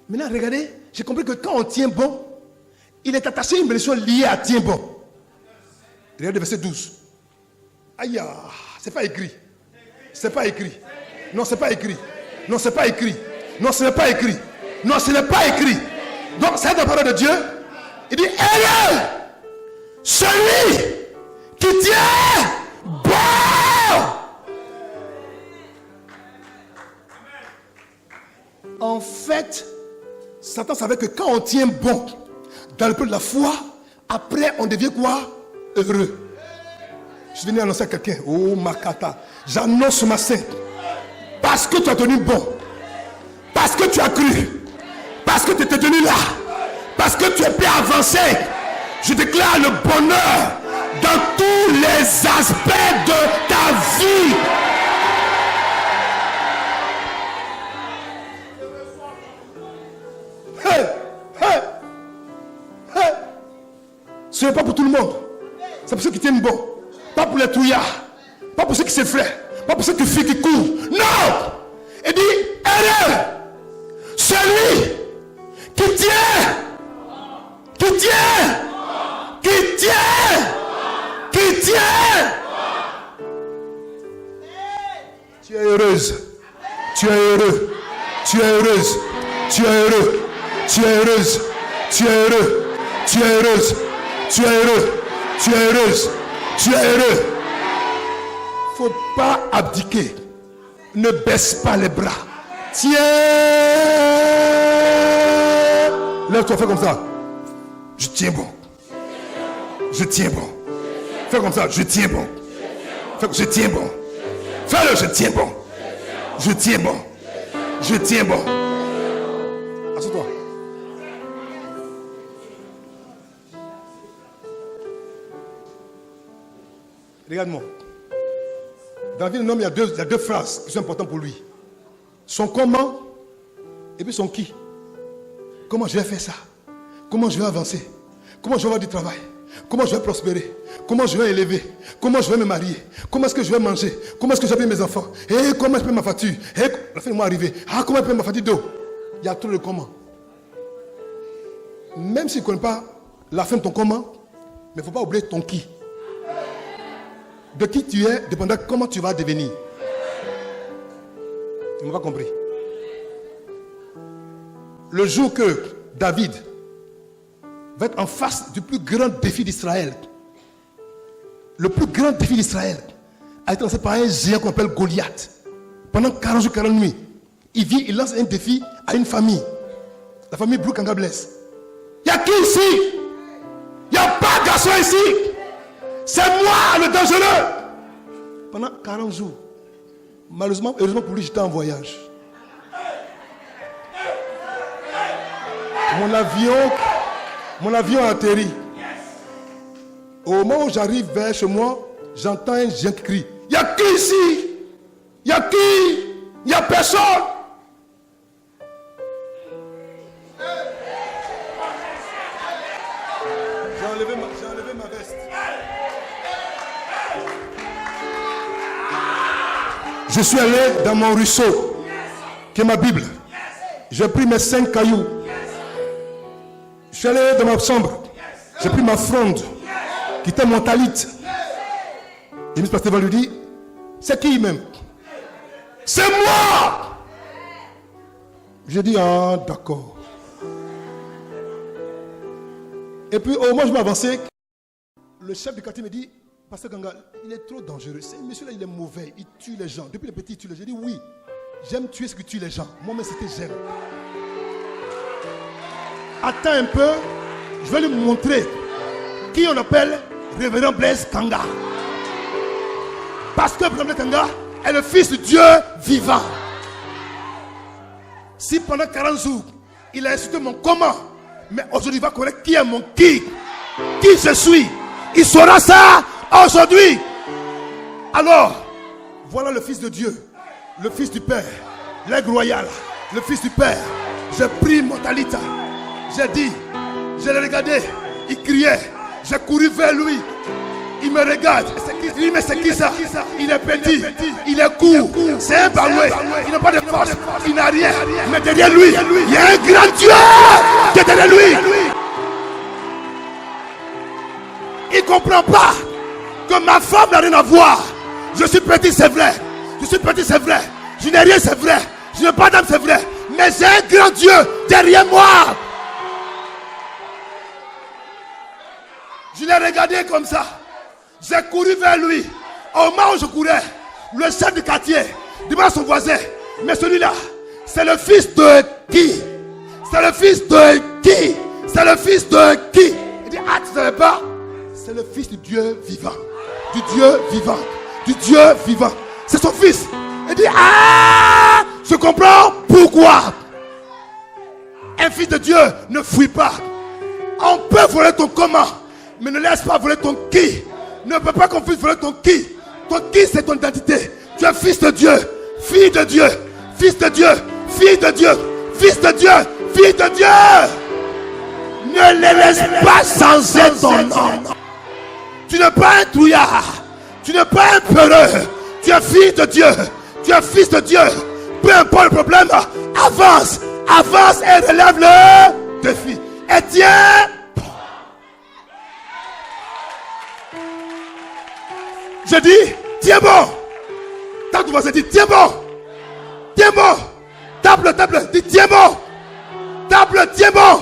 Maintenant, regardez, j'ai compris que quand on tient bon, il est attaché à une bénédiction liée à tiens bon. Regardez le verset 12. Aïe, c'est pas écrit. C'est pas écrit. Non, c'est pas écrit. Non, c'est pas écrit. Non, ce n'est pas écrit. Non, ce n'est pas écrit. Donc, c'est la parole de Dieu. Il dit, heureux celui qui tient bon. En fait, Satan savait que quand on tient bon dans le peu de la foi, après on devient quoi? Heureux. Je suis venu annoncer à quelqu'un. Oh Makata. J'annonce ce matin. Parce que tu as tenu bon. Parce que tu as cru. Parce que tu étais tenu là. Parce que tu es prêt à avancer. Je déclare le bonheur dans tous les aspects de ta vie. Hey, hey, hey. Ce n'est pas pour tout le monde. C'est pour ceux qui tiennent bon. Pas pour les trouillards. Pas pour ceux qui s'effraient. Pas pour ceux qui fuient, qui courent. Non! Il dit, heureux celui qui tient. Qui tient. Qui tient. Qui tient. Tu es heureuse. Tu es heureux. Tu es heureuse. Tu es heureux. Tu es heureuse. Tu es heureux. Tu es heureuse. Tu es heureux. Tu es heureuse. Tu es heureux. Il ne faut pas abdiquer. Ne baisse pas les bras. Tiens. Lève-toi, fais comme ça. Je tiens bon. Je tiens bon. Fais comme ça. Je tiens bon. Je tiens bon. Fais-le, je tiens bon. Je tiens bon. Je tiens bon. Assieds-toi. Regarde-moi. Dans la vie d'un homme, il y a deux phrases qui sont importantes pour lui. Son comment et puis son qui. Comment je vais faire ça? Comment je vais avancer? Comment je vais avoir du travail? Comment je vais prospérer? Comment je vais élever? Comment je vais me marier? Comment est-ce que je vais manger? Comment est-ce que je vais payer mes enfants? Et comment je paye ma facture? Et la fin de mois arrivé. Ah, comment je paye ma facture d'eau? Il y a trop de comment. Même s'il ne connaît pas la fin de ton comment, mais il ne faut pas oublier ton qui. De qui tu es dépendant de comment tu vas devenir. Tu n'as pas compris. Le jour que David va être en face du plus grand défi d'Israël, le plus grand défi d'Israël a été lancé par un géant qu'on appelle Goliath. Pendant 40 jours, 40 nuits, il lance un défi à une famille, la famille Blue Kanga Bless. Il y a qui ici? Il n'y a pas de garçon ici. C'est moi le dangereux. Pendant 40 jours, malheureusement, heureusement pour lui, j'étais en voyage. Mon avion a atterri. Au moment où j'arrive vers chez moi, j'entends un géant qui crie. Il y a qui ici? Il y a qui? Il n'y a personne. J'ai enlevé ma veste. Je suis allé dans mon ruisseau, qui est ma Bible. J'ai pris mes 5 cailloux. Je suis allé dans ma chambre. J'ai pris ma fronde, qui était mon talit. Et M. Pasteur va lui dire, c'est qui même? C'est moi! J'ai dit, ah d'accord. Et puis au moment où je m'avançais, le chef du quartier me dit, Pasteur Kanga, il est trop dangereux. Ce monsieur-là, il est mauvais, il tue les gens. Depuis le petit, il tue les gens. J'ai dit, oui, j'aime tuer ce qui tue les gens. Moi-même, c'était j'aime. Attends un peu, je vais lui montrer qui on appelle Révérend Blaise Kanga. Parce que Blaise Kanga est le fils de Dieu vivant. Si pendant 40 jours, il a insulté mon comment, mais aujourd'hui il va connaître qui est mon qui je suis. Il saura ça aujourd'hui. Alors, voilà le fils de Dieu, le fils du Père, l'aigle royal, le fils du Père. J'ai pris mon talita. J'ai dit, je l'ai regardé, il criait, j'ai couru vers lui, il me regarde, il dit mais c'est qui ça? Il est petit, il est court, c'est un baloué, il n'a pas de force, il n'a rien, mais derrière lui, il y a un grand Dieu qui est derrière lui. Il ne comprend pas que ma femme n'a rien à voir. Je suis petit, c'est vrai, je n'ai rien, c'est vrai, je n'ai pas d'âme, c'est vrai, mais j'ai un grand Dieu derrière moi. Je l'ai regardé comme ça. J'ai couru vers lui. Au moment où je courais, le chef du quartier demande à son voisin, mais celui-là, c'est le fils de qui? C'est le fils de qui? C'est le fils de qui? Il dit, ah, tu ne savais pas? C'est le fils du Dieu vivant. Du Dieu vivant. Du Dieu vivant. C'est son fils. Il dit, ah, je comprends pourquoi. Un fils de Dieu ne fuit pas. On peut voler ton comment, mais ne laisse pas voler ton qui. Ne peut pas qu'on puisse voler ton qui. Ton qui, c'est ton identité. Tu es fils de Dieu, fille de Dieu, fils de Dieu, fille de Dieu, fils de Dieu, fille de Dieu. Ne les laisse pas changer ton nom. Tu n'es pas un trouillard. Tu n'es pas un peureux. Tu es fille de Dieu. Tu es fils de Dieu. Peu importe le problème, avance. Avance et relève le défi. Et tiens. Je dis, tiens bon. Tape ton voisin, dis, tiens bon. Tiens bon. Tape-le, dis, tiens bon. Tape-le, tiens bon.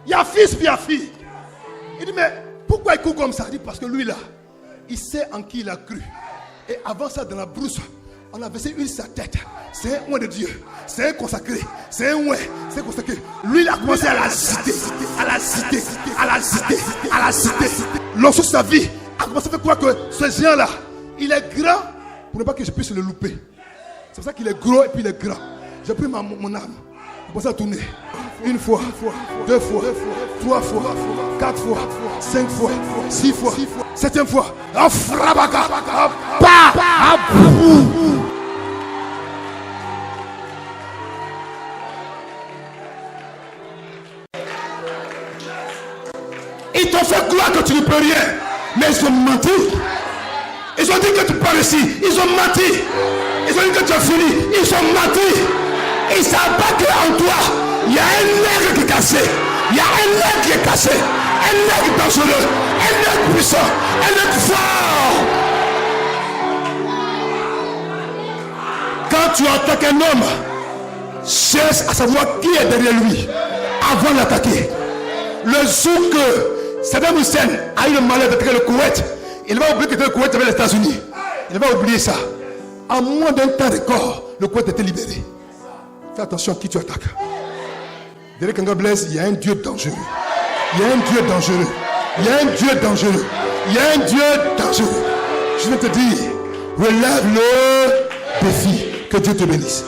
Il y a fils puis il y a fille. Il dit, mais pourquoi il court comme ça? Il dit, parce que lui là, il sait en qui il a cru. Et avant ça, dans la brousse, on a versé une sa tête. C'est un oint de Dieu. C'est un consacré. C'est un oint. C'est consacré. Lui, il a commencé à la citer. À la citer. À la citer. À la citer. Lorsque sa vie a commencé à faire croire que ce géant-là Il est grand pour ne pas que je puisse le louper. C'est pour ça qu'il est gros et puis il est grand. J'ai pris mon arme. Je commence à tourner. Une fois, deux fois, trois fois, quatre fois, cinq fois, six fois, septième fois. Ils t'ont fait croire que tu ne peux rien. Mais ils ont menti. Ils ont dit que tu pars ici. Ils ont menti. Ils ont dit que tu as fini. Ils ont menti. Ils ne savent pas qu'en toi, il y a un aigle qui est cassé. Il y a un aigle qui est cassé. Un aigle dangereux. Un aigle puissant. Un aigle fort. Quand tu entends qu'un homme cherche à savoir qui est derrière lui avant d'attaquer, le jour que Saddam Hussein a eu le malheur d'attaquer le Koweït, il va oublier que le Koweït avait les États-Unis. Il va oublier ça. En moins d'un temps record, le Koweït était libéré. Fais attention à qui tu attaques. Derrière Kanga Blaise, il y a un Dieu dangereux. Il y a un Dieu dangereux. Il y a un Dieu dangereux. Il y a un Dieu dangereux. Je vais te dire, relève le défi. Que Dieu te bénisse.